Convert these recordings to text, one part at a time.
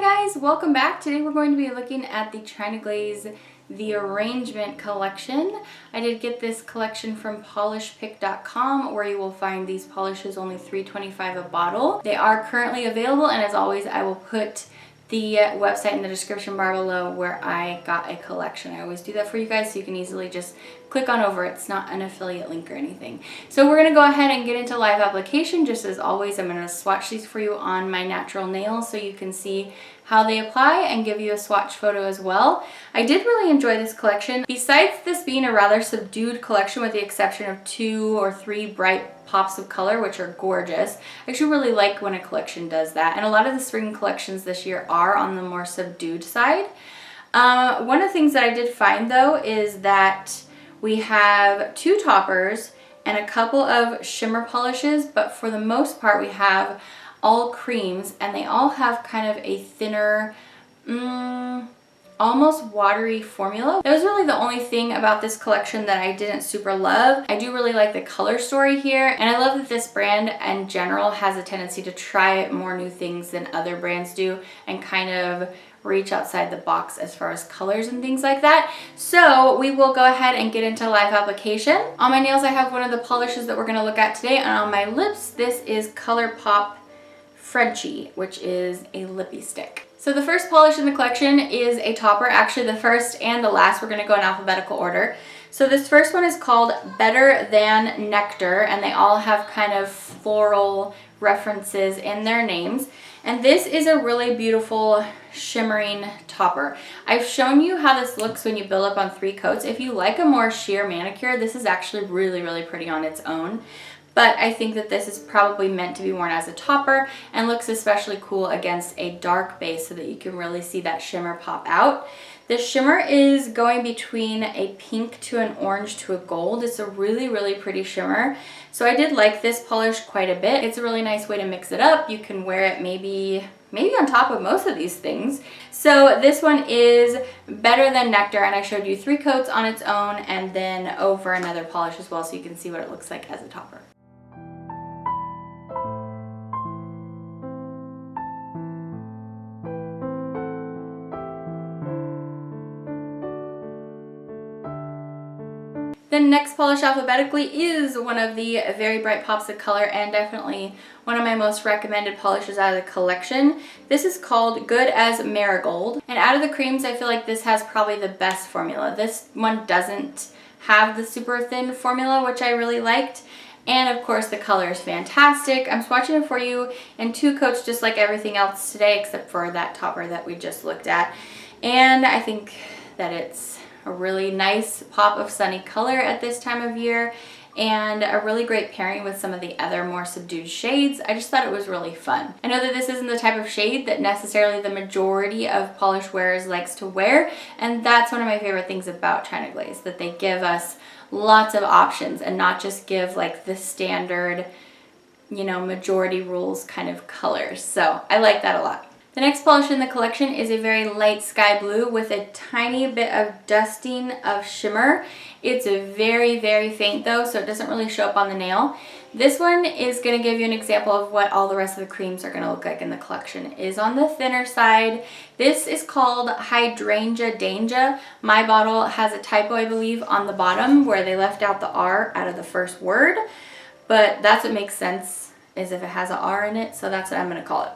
guys, welcome back. Today we're going to be looking at the China Glaze the Arrangement Collection. I did get this collection from polishpick.com where you will find these polishes only $3.25 a bottle. They are currently available, and as always I will put the website in the description bar below where I got a collection. I always do that for you guys so you can easily just click on over. It's not an affiliate link or anything. So we're going to go ahead and get into live application. Just as always, I'm going to swatch these for you on my natural nails so you can see how they apply and give you a swatch photo as well. I did really enjoy this collection. Besides this being a rather subdued collection with the exception of 2 or 3 bright pops of color, which are gorgeous, I actually really like when a collection does that. And a lot of the spring collections this year are on the more subdued side. One of the things that I did find though is that we have 2 toppers and a couple of shimmer polishes, but for the most part we have all creams, and they all have kind of a thinner, almost watery formula. That was really the only thing about this collection that I didn't super love. I do really like the color story here, and I love that this brand in general has a tendency to try more new things than other brands do and kind of reach outside the box as far as colors and things like that. So we will go ahead and get into live application. On my nails I have one of the polishes that we're going to look at today, and on my lips this is ColourPop Frenchie, which is a lippy stick. So the first polish in the collection is a topper. Actually the first and the last, we're going to go in alphabetical order. So this first one is called Better Than Nectar, and they all have kind of floral references in their names. And this is a really beautiful shimmering topper. I've shown you how this looks when you build up on 3 coats. If you like a more sheer manicure, this is actually really pretty on its own. But I think that this is probably meant to be worn as a topper and looks especially cool against a dark base so that you can really see that shimmer pop out. The shimmer is going between a pink to an orange to a gold. It's a really pretty shimmer. So I did like this polish quite a bit. It's a really nice way to mix it up. You can wear it maybe on top of most of these things. So this one is Better Than Nectar, and I showed you 3 coats on its own and then over another polish as well so you can see what it looks like as a topper. The next polish alphabetically is one of the very bright pops of color and definitely one of my most recommended polishes out of the collection. This is called Good As Marigold, and out of the creams I feel like this has probably the best formula. This one doesn't have the super thin formula, which I really liked. And of course the color is fantastic. I'm swatching it for you in 2 coats just like everything else today except for that topper that we just looked at. And I think that it's a really nice pop of sunny color at this time of year and a really great pairing with some of the other more subdued shades. I just thought it was really fun. I know that this isn't the type of shade that necessarily the majority of polish wearers likes to wear, and that's one of my favorite things about China Glaze, that they give us lots of options and not just give like the standard, you know, majority rules kind of colors. So I like that a lot. The next polish in the collection is a very light sky blue with a tiny bit of dusting of shimmer. It's a very faint though, so it doesn't really show up on the nail. This one is going to give you an example of what all the rest of the creams are going to look like in the collection. It is on the thinner side. This is called Hydrangea Danger. My bottle has a typo, I believe, on the bottom where they left out the R out of the first word, but that's what makes sense, is if it has an R in it, so that's what I'm going to call it.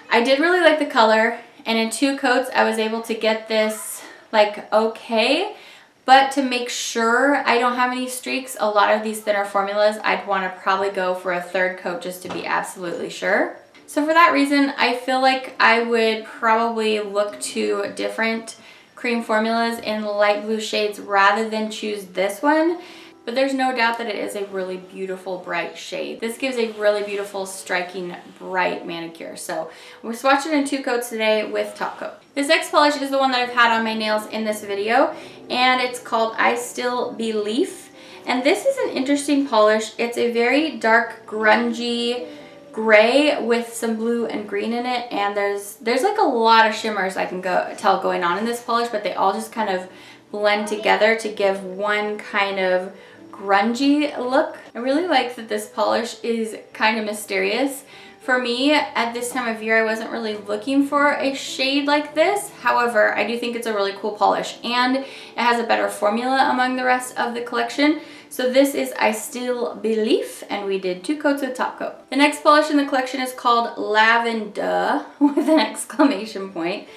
I did really like the color, and in 2 coats I was able to get this like okay, but to make sure I don't have any streaks, a lot of these thinner formulas I'd want to probably go for a 3rd coat just to be absolutely sure. So for that reason I feel like I would probably look to different cream formulas in light blue shades rather than choose this one. But there's no doubt that it is a really beautiful bright shade. This gives a really beautiful striking bright manicure. So we're swatching in 2 coats today with top coat. This next polish is the one that I've had on my nails in this video, and it's called Still Beleaf. And this is an interesting polish. It's a very dark grungy gray with some blue and green in it, and there's like a lot of shimmers I can tell going on in this polish, but they all just kind of blend together to give one kind of grungy look. I really like that this polish is kind of mysterious. For me, at this time of year, I wasn't really looking for a shade like this. However, I do think it's a really cool polish, and it has a better formula among the rest of the collection. So this is I Still Beleaf, and we did 2 coats of top coat. The next polish in the collection is called Lavenduh with an exclamation point.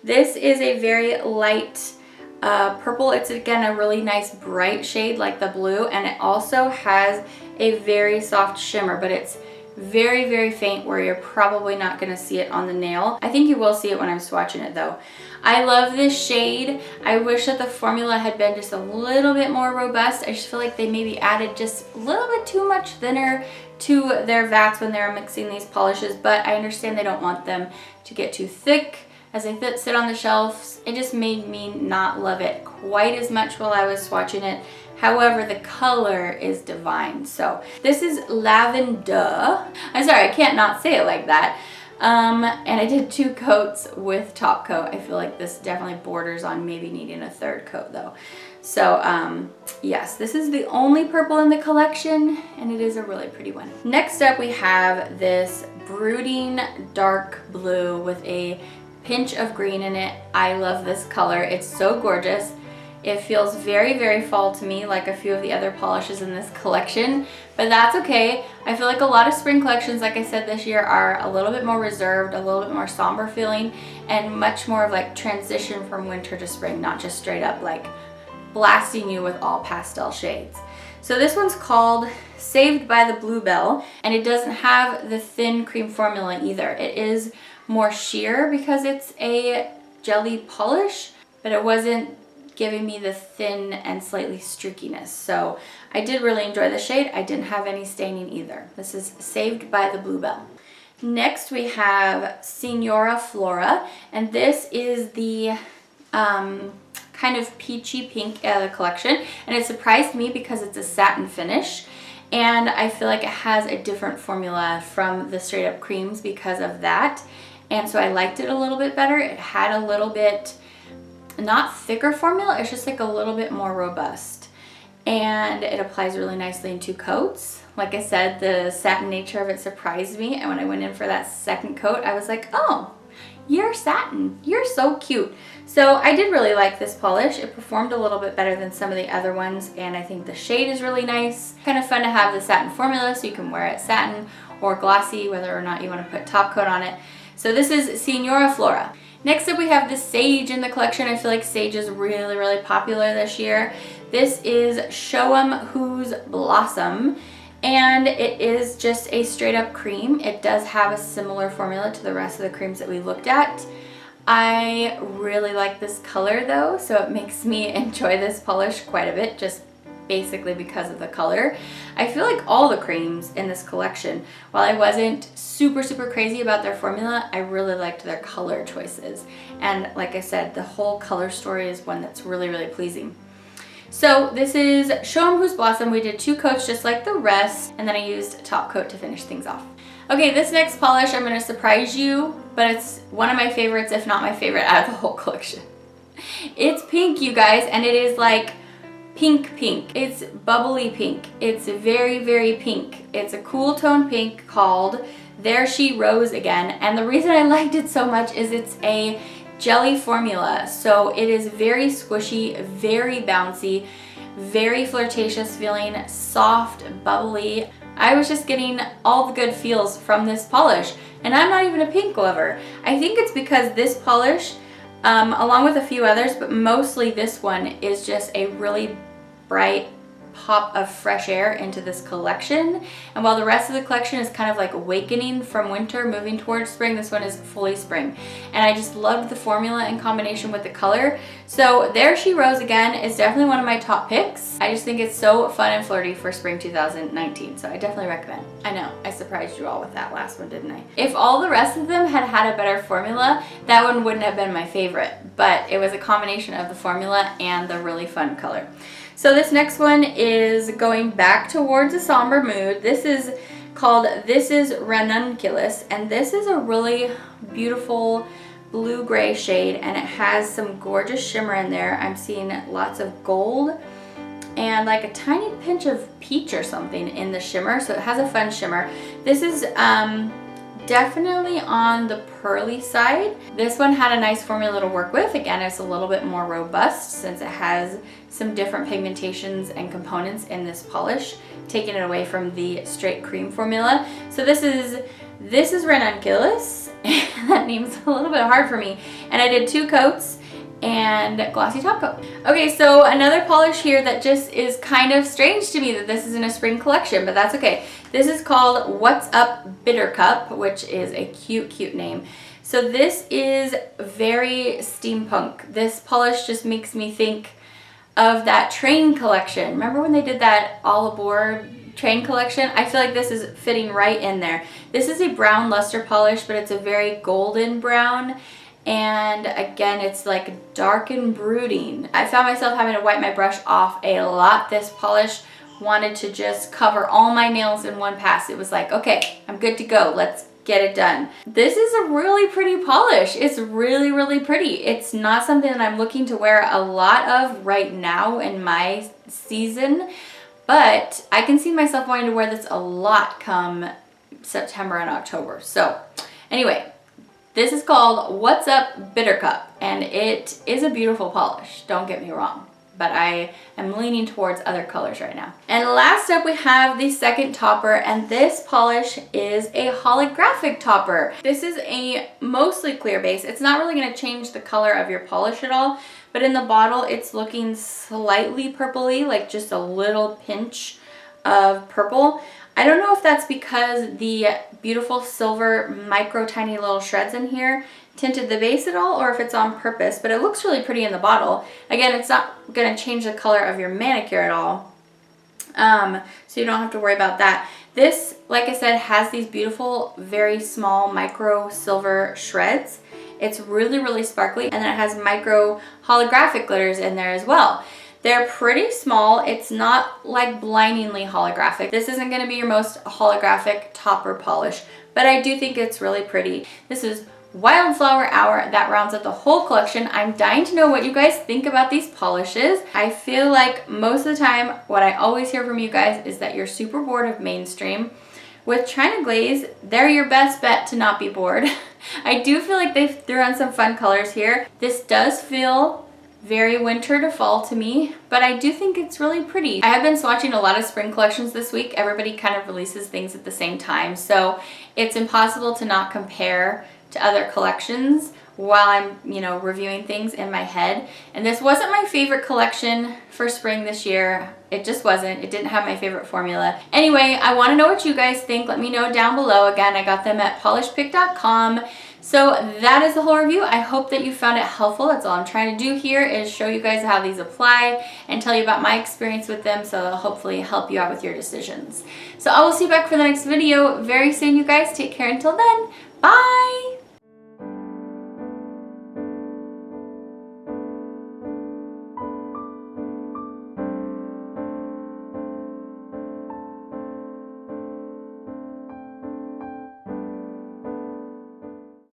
This is a very light purple. It's again a really nice bright shade like the blue, and it also has a very soft shimmer, but it's very, very faint where you're probably not going to see it on the nail. I think you will see it when I'm swatching it though. I love this shade. I wish that the formula had been just a little bit more robust. I just feel like they maybe added just a little bit too much thinner to their vats when they're mixing these polishes, but I understand they don't want them to get too thick as they sit on the shelves. It just made me not love it quite as much while I was swatching it. However, the color is divine. So this is Lavenduh. I'm sorry, I can't not say it like that. And I did 2 coats with top coat. I feel like this definitely borders on maybe needing a 3rd coat though. So yes, this is the only purple in the collection, and it is a really pretty one. Next up, we have this brooding dark blue with a pinch of green in it. I love this color. It's so gorgeous. It feels very, very fall to me, like a few of the other polishes in this collection, but that's okay. I feel like a lot of spring collections, like I said, this year are a little bit more reserved, a little bit more somber feeling, and much more of like transition from winter to spring, not just straight up like blasting you with all pastel shades. So this one's called Saved by the Bluebell, and it doesn't have the thin cream formula either. It is more sheer because it's a jelly polish, but it wasn't giving me the thin and slightly streakiness. So I did really enjoy the shade. I didn't have any staining either. This is Saved by the Bluebell. Next we have Señora Flora, and this is the kind of peachy pink out of the collection, and it surprised me because it's a satin finish, and I feel like it has a different formula from the straight up creams because of that, and so I liked it a little bit better. It had a little bit not thicker formula, it's just like a little bit more robust, and it applies really nicely in 2 coats. Like I said, the satin nature of it surprised me, and when I went in for that 2nd coat, I was like, oh, you're satin, you're so cute. So I did really like this polish. It performed a little bit better than some of the other ones, and I think the shade is really nice. Kind of fun to have the satin formula so you can wear it satin or glossy, whether or not you want to put top coat on it. So this is Señora Flora. Next up, we have the Sage in the collection. I feel like Sage is really, really popular this year. This is Show 'em Who's Blossom, and it is just a straight up cream. It does have a similar formula to the rest of the creams that we looked at. I really like this color though, so it makes me enjoy this polish quite a bit, just basically because of the color. I feel like all the creams in this collection, while I wasn't super crazy about their formula, I really liked their color choices. And like I said, the whole color story is one that's really, really pleasing. So this is Show 'em Who's Blossom. We did 2 coats just like the rest, and then I used top coat to finish things off. Okay, this next polish, I'm gonna surprise you, but it's one of my favorites, if not my favorite, out of the whole collection. It's pink, you guys, and it is like pink. It's bubbly pink. It's very, very pink. It's a cool tone pink called There She Rose Again, and the reason I liked it so much is it's a jelly formula, so it is very squishy, very bouncy, very flirtatious feeling, soft, bubbly. I was just getting all the good feels from this polish, and I'm not even a pink lover. I think it's because this polish, along with a few others, but mostly this one, is just a really bright pop of fresh air into this collection. And while the rest of the collection is kind of like awakening from winter, moving towards spring, this one is fully spring. And I just loved the formula in combination with the color. So There She Rose Again is definitely one of my top picks. I just think it's so fun and flirty for spring 2019. So I definitely recommend. I know, I surprised you all with that last one, didn't I? If all the rest of them had had a better formula, that one wouldn't have been my favorite. But it was a combination of the formula and the really fun color. So this next one is going back towards a somber mood. This is called This is Ranunculus, and this is a really beautiful blue-gray shade, and it has some gorgeous shimmer in there. I'm seeing lots of gold and like a tiny pinch of peach or something in the shimmer, so it has a fun shimmer. This is definitely on the pearly side. This one had a nice formula to work with. Again, it's a little bit more robust since it has some different pigmentations and components in this polish, taking it away from the straight cream formula. So this is Ranunculus. That name's a little bit hard for me. And I did 2 coats and glossy top coat. Okay, so another polish here that just is kind of strange to me that this is in a spring collection, but that's okay. This is called What's Up Bittercup, which is a cute name. So this is very steampunk. This polish just makes me think of that train collection. Remember when they did that all aboard train collection? I feel like this is fitting right in there. This is a brown luster polish, but it's a very golden brown. And again, it's like dark and brooding. I found myself having to wipe my brush off a lot. This polish wanted to just cover all my nails in one pass. It was like, okay, I'm good to go. Let's get it done. This is a really pretty polish. It's really pretty. It's not something that I'm looking to wear a lot of right now in my season, but I can see myself wanting to wear this a lot come September and October. So anyway, this is called What's Up Bittercup, and it is a beautiful polish, don't get me wrong, but I am leaning towards other colors right now. And last up we have the second topper, and this polish is a holographic topper. This is a mostly clear base. It's not really going to change the color of your polish at all, but in the bottle it's looking slightly purpley, like just a little pinch of purple. I don't know if that's because the beautiful silver micro tiny little shreds in here tinted the base at all, or if it's on purpose, but it looks really pretty in the bottle. Again, it's not going to change the color of your manicure at all, so you don't have to worry about that. This, like I said, has these beautiful, very small micro silver shreds. It's really sparkly, and then it has micro holographic glitters in there as well. They're pretty small. It's not like blindingly holographic. This isn't going to be your most holographic topper polish, but I do think it's really pretty. This is Wildflower Hour. That rounds up the whole collection. I'm dying to know what you guys think about these polishes. I feel like most of the time what I always hear from you guys is that you're super bored of mainstream. With China Glaze, they're your best bet to not be bored. I do feel like they threw on some fun colors here. This does feel very winter to fall to me, but I do think it's really pretty. I have been swatching a lot of spring collections this week. Everybody kind of releases things at the same time, so it's impossible to not compare to other collections while I'm, reviewing things in my head. And this wasn't my favorite collection for spring this year. It just wasn't. It didn't have my favorite formula. Anyway, I want to know what you guys think. Let me know down below. Again, I got them at polishpick.com. So that is the whole review. I hope that you found it helpful. That's all I'm trying to do here, is show you guys how these apply and tell you about my experience with them, so they'll hopefully help you out with your decisions. So I will see you back for the next video very soon, you guys. Take care until then. Bye!